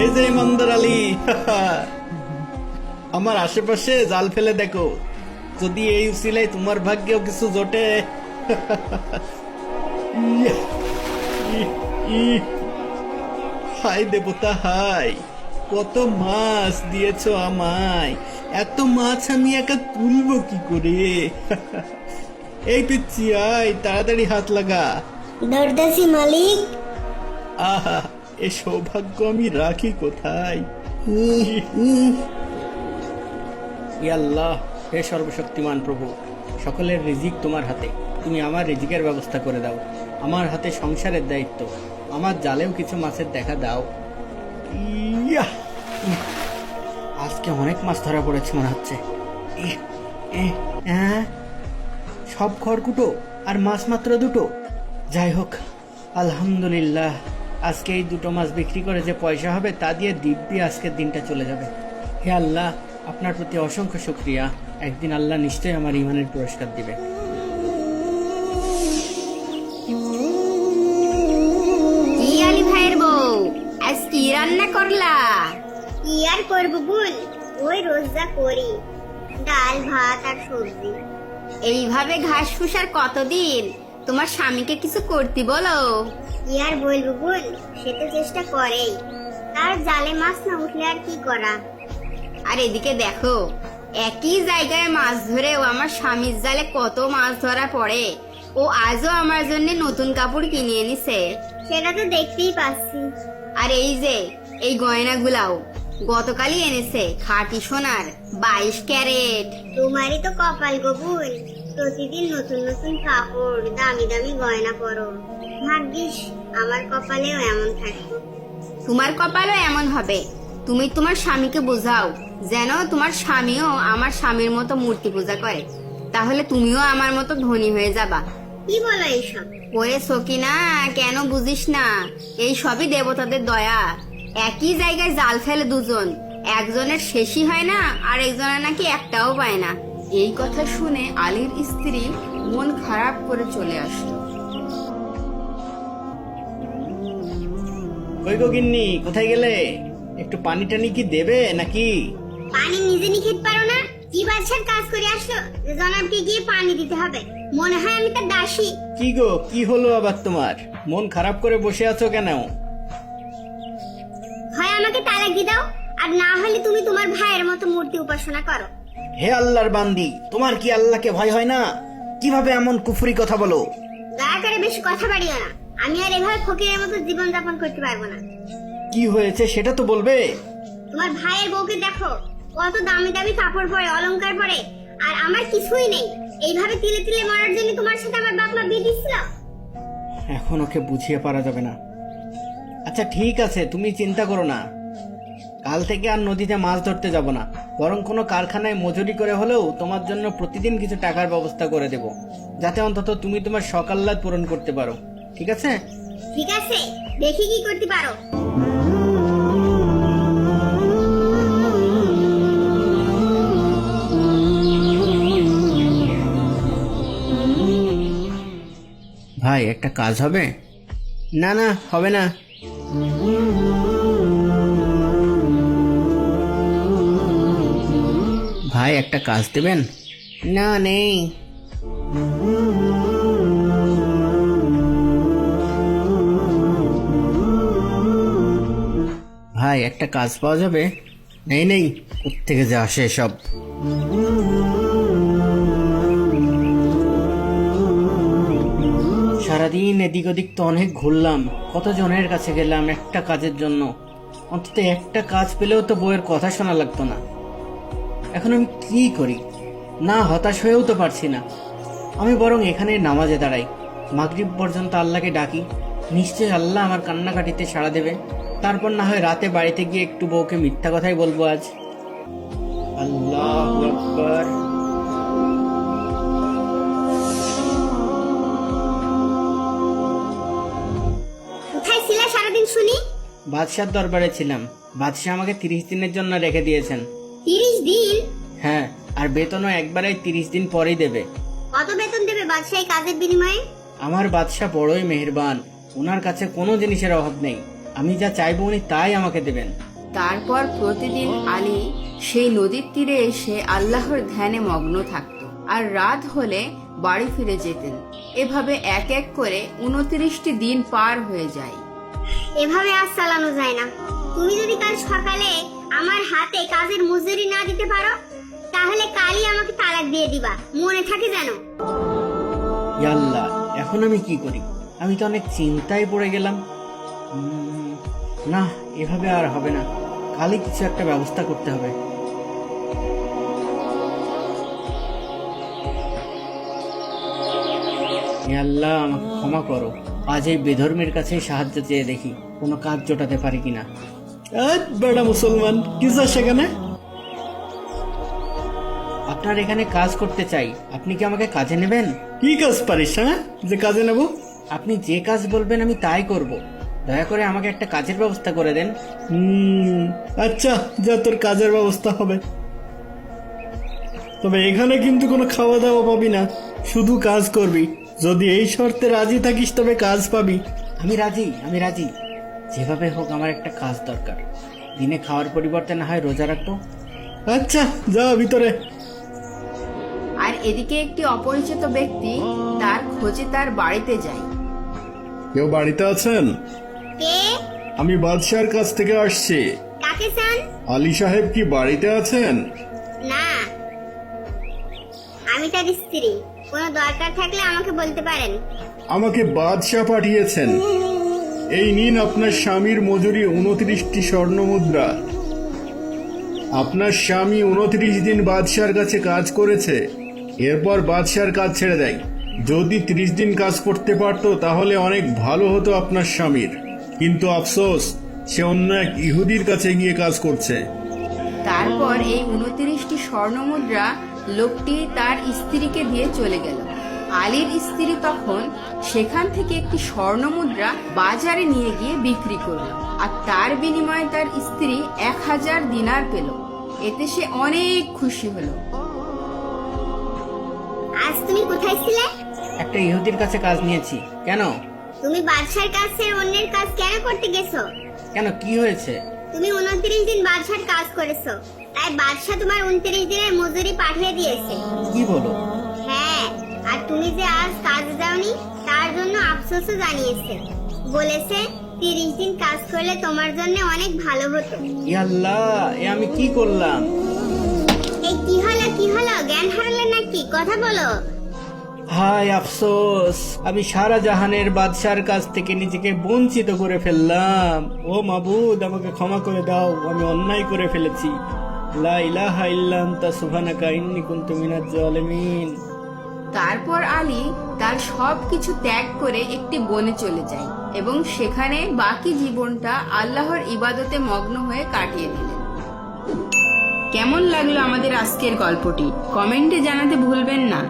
এই যে ইমানদার আলী, আমার আশেপাশে জাল ফেলে দেখো, যদি এই উসিলায় তোমার ভাগ্যেও কিছু জোটে। ইয়া, হাই দেবতা হাই, কত মাছ দিয়েছো আমায়, এত মাছ আমি একা তুলবো কি করে? এই পিচ্ছি আয়, তাড়াতাড়ি হাত লাগা। দরদাসি মালিক। আহা, এ সৌভাগ্য আমি রাখি কোথায়? ইয়া আল্লাহ, হে সর্বশক্তিমান প্রভু, সকলের রিজিক তোমার হাতে, তুমি আমার রিজিকের ব্যবস্থা করে দাও। আমার হাতে সংসারের দায়িত্ব, আমার জালেও কিছু মাছের দেখা দাও। ইয়া, আজকে অনেক মাছ ধরা পড়েছে মনে হচ্ছে। সব খড়কুটো আর মাছ মাত্র দুটো। যাই হোক, আলহামদুলিল্লাহ, আজকে এই দুটো মাছ বিক্রি করে যে পয়সা হবে তা দিয়ে দিব্যি আজকের দিনটা চলে যাবে। হে আল্লাহ, আপনার প্রতি অসংখ্য শুকরিয়া। একদিন আল্লাহ নিশ্চয়ই আমার ইমানের পুরস্কার দিবে। কি আলী ভাইয়ের বউ, আজ কি রান্না করলা? কি আর করবো বল, ওই রোজ যা করি, ডাল ভাত আর সবজি। এইভাবে ঘাস ফুসার কতদিন? তোমার স্বামীকে কিছু করতে বলো। কি আর বলবো বল, সে তো চেষ্টা করেই, তার জালে মাছ না উঠলে আর কি করা। আর এদিকে দেখো, একই জায়গায় মাছ ধরেও আমার স্বামীর জালে কত মাছ ধরা পড়ে। ও আজও আমার জন্য নতুন কাপড় কিনে এনেছে। সেটা তো দেখতেই পাচ্ছি। আর এই যে এই গয়নাগুলাও গতকালই এনেছে, খাঁটি সোনার 22 ক্যারেট। তোমারই তো কপাল গবুল, প্রতিদিন নতুন নতুন কাপড়, দামি দামি গয়না পরো। ভাগ্যিস আমার কপালেও এমন থাকতো। তোমার কপালও এমন হবে। তুমি তোমার স্বামীকে বোঝাও যেন তোমার স্বামীও আমার স্বামীর মতো মূর্তি পূজা করে, তাহলে তুমিও আমার মতো ধনী হয়ে যাবা। কি বলো এইসব? ওরে সকিনা, কেন বুঝিস না? এই সবই দেবতাদের দয়া। একই জায়গায় জাল ফেলে দুজন, একজনের শেষই হয় না, আর একজনের নাকি একটাও পায় না। এই কথা শুনে আলীর স্ত্রী মন খারাপ করে চলে আসলো। কই গো গিন্নি, কোথায় গেলে? একটু পানি টানি কি দেবে নাকি? পানি নিজে নিয়ে খেতে পারো না? কি বাদশার কাজ করে আসলো যে জনাবকে গিয়ে পানি দিতে হবে? মনে হয় আমি তার দাসী। কি গো, কি হলো আবার তোমার? মন খারাপ করে বসে আছো কেন? হয় আমাকে তালাক দিয়ে দাও, আর না হলে তুমি তোমার ভাইয়ের মতো মূর্তি উপাসনা করো। হে আল্লাহর বান্দি, তোমার কি আল্লাহকে ভয় হয় না? কিভাবে এমন কুফরি কথা বলো? দয়া করে বেশি কথা বাড়িও না, আমি আর এভাবে ফকিরের মতো জীবন যাপন করতে পারবো না। কি হয়েছে সেটা তো বলবে। তোমার ভাইয়ের বউকে দেখো, কত দামি দামি কাপড় পরে, অলংকার পরে, আর আমার কিছুই নেই। এইভাবে তিলে তিলে মরার জন্য তোমার সাথে আমার বাপ মা বিয়ে দিছিল। এখন ওকে বুঝিয়ে পারা যাবে না। আচ্ছা ঠিক আছে, তুমি চিন্তা করো না, কাল থেকে আর নদীতে মাছ ধরতে যাব না, বরং কোনো কারখানায় মজুরি করে হলেও তোমার জন্য প্রতিদিন কিছু টাকার ব্যবস্থা করে দেব, যাতে অন্তত তুমি তোমার শখ আহ্লাদ পূরণ করতে পারো। ঠিক আছে? ঠিক আছে, দেখি কি করতে পারো। ভাই, একটা কাজ হবে? না না, হবে না। ভাই, একটা কাজ দেবেন? না, নেই। ভাই, একটা কাজ পাওয়া যাবে? নেই নেই, কোত্থেকে যে আসে সব। সারাদিন এদিক ওদিক তো অনেক ঘুরলাম, কত জনের কাছে গেলাম একটা কাজের জন্য। অন্তত একটা কাজ পেলেও তো বউয়ের কথা শোনা লাগতো না। এখন আমি কি করি? না, হতাশ হয়েও তো পারছি না। আমি বরং এখানে নামাজে দাঁড়াই, মাগরিব পর্যন্ত আল্লাহকে ডাকি, নিশ্চয়ই আল্লাহ আমার কান্নাকাটিতে সাড়া দেবে। তারপর না হয় রাতে বাড়িতে গিয়ে একটু বউকে মিথ্যা কথাই বলবো আজ। আল্লাহু আকবার। কোথায় ছিলা সারাদিন শুনি? বাদশার দরবারে ছিলাম। বাদশাহ আমাকে 30 দিনের জন্য রেখে দিয়েছেন। 30 দিন? হ্যাঁ, আর বেতনও একবারেই 30 দিন পরেই দেবে। কত বেতন দেবে বাদশাহ এই কাজের বিনিময়ে? আমার বাদশাহ বড়ই মেহেরবান, ওনার কাছে কোনো জিনিসের অভাব নেই। আমি যা চাইবো উনি তাই আমাকে দেবেন। তারপর প্রতিদিন আলী সেই নদীর তীরে এসে আল্লাহর ধ্যানে মগ্ন থাকত আর রাত হলে বাড়ি ফিরে যেতেন। এভাবে এক এক করে 29টি দিন পার হয়ে যায়। এভাবে আজ চালানো যায় না। তুমি যদি কাল সকালে আমার হাতে কাজের মজুরি না দিতে পারো তাহলে কালই আমাকে তালাক দিয়ে দিবা, মনে থাকে যেন। ইয়া আল্লাহ, এখন আমি কি করি? আমি তো অনেক চিন্তায় পড়ে গেলাম। না, এভাবে আর হবে না, কালই কিছু একটা ব্যবস্থা করতে হবে। ইয়া আল্লাহ, আমাকে ক্ষমা করো। আজ এই বেধর্মের কাছে সাহায্য চেয়ে দেখি কোনো কাজ জোটাতে পারি কিনা। বেড়া মুসলমান, কি সেখানে? আপনার এখানে কাজ করতে চাই, আপনি কি আমাকে কাজে নেবেন? কি কাজ পারিস, হ্যাঁ, যে কাজে নেব? আপনি যে কাজ বলবেন আমি তাই করব। দয়া করে আমাকে একটা কাজের ব্যবস্থা করে দেন। আচ্ছা, যা, তোর কাজের ব্যবস্থা হবে। তবে এখানে কিন্তু কোনো খাওয়া দাওয়া পাবি না, শুধু কাজ করবি। যদি এই শর্তে রাজি থাকিস তবে কাজ পাবি। আমি রাজি, আমি রাজি। যেভাবে হোক আমার একটা কাজ দরকার। দিনে খাওয়ার পরিবর্তে না হয় রোজা রাখবো। আচ্ছা, যা ভিতরে। আর এদিকে একটি অপরিচিত ব্যক্তি তার খোঁজে তার বাড়িতে যায়। কেউ বাড়িতে আছেন? কে? আমি বাদশাহর কাছ থেকে আসছি। কাকে চান? আলী সাহেব কি বাড়িতে আছেন? না, আমি তার স্ত্রী। কোনো দরকার থাকলে আমাকে বলতে পারেন। আমাকে বাদশাহ পাঠিয়েছেন। এই নিন আপনার স্বামীর মজুরি 29টি স্বর্ণ মুদ্রা। আপনার স্বামী 29 দিন বাদশাহর কাছে কাজ করেছে, এরপর বাদশাহর কাজ ছেড়ে দেয়। যদি 30 দিন কাজ করতে পারতো তাহলে অনেক ভালো হতো আপনার স্বামীর, কিন্তু আফসোস, সে অন্য এক ইহুদির কাছে গিয়ে কাজ করছে। তারপর এই 29টি স্বর্ণমুদ্রা লোকটি তার স্ত্রীকে দিয়ে চলে গেল। আলীর স্ত্রী তখন সেখান থেকে একটি স্বর্ণমুদ্রা বাজারে নিয়ে গিয়ে বিক্রি করল, আর তার বিনিময়ে তার স্ত্রী 1000 দিনার পেল। এতে সে অনেক খুশি হলো। আজ তুমি কোথায় ছিলে? একটা ইহুদির কাছে কাজ নিয়েছি। কেন? তুমি বাদশার কাজ ছেড়ে অন্যের কাজ কেন করতে গেছো? কেন, কি হয়েছে? তুমি 29 দিন বাদশার কাজ করেছো, তাই বাদশা তোমার 29 দিনের মজুরি পাঠিয়ে দিয়েছে। কি বলো? হ্যাঁ, আর তুমি যে আজ কাজে যাওনি তার জন্য আফসোসও জানিয়েছে। বলেছে 30 দিন কাজ করলে তোমার জন্য অনেক ভালো হতো। ইয়া আল্লাহ, এ আমি কি করলাম? এই কি হলো, কি হলো? জ্ঞান হারালে নাকি? কথা বলো। হায় আফসোস, আমি সারা জাহানের বাদশার কাছ থেকে নিজেকে বঞ্চিত করে ফেললাম। ও মাবুদ, আমাকে ক্ষমা করে দাও, আমি অন্যায় করে ফেলেছি। লা ইলাহা ইল্লা আনতা সুবহানাকা ইন্নী কুনতু মিনাজ জালিমিন। তারপর আলী তার সবকিছু ত্যাগ করে একটি বনে চলে যায় এবং সেখানে বাকি জীবনটা আল্লাহর ইবাদতে মগ্ন হয়ে কাটিয়ে দিলেন। কেমন লাগলো আমাদের আজকের গল্পটি? কমেন্টে জানাতে ভুলবেন না।